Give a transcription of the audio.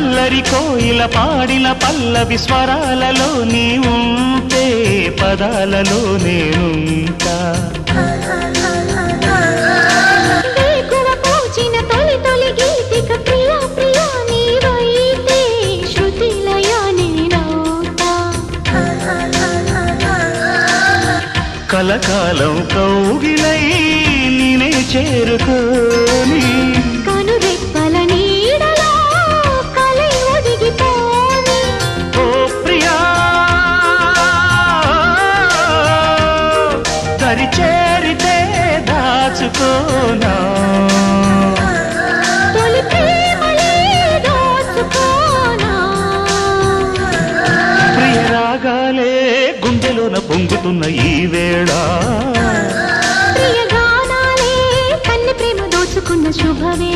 అల్లరి కోయిల పాడిన పల్లవి స్వరాలలో నీ ఉంటే పదాలలో నేనుంటా కలకాలం కౌగిలై నేనే చేరుకోని కనురెప్పల నీడలో కలై ఒదిగిపోని ఓ ప్రియా దరి చేరితే దాచుకోనా తొలి ప్రేమలే దోచుకోనా ప్రియ రాగాలే గుండెలోన పొంగుతున్న ఈ వేళ ప్రియ గానాలే కన్నె ప్రేమ దోచుకున్న శుభవే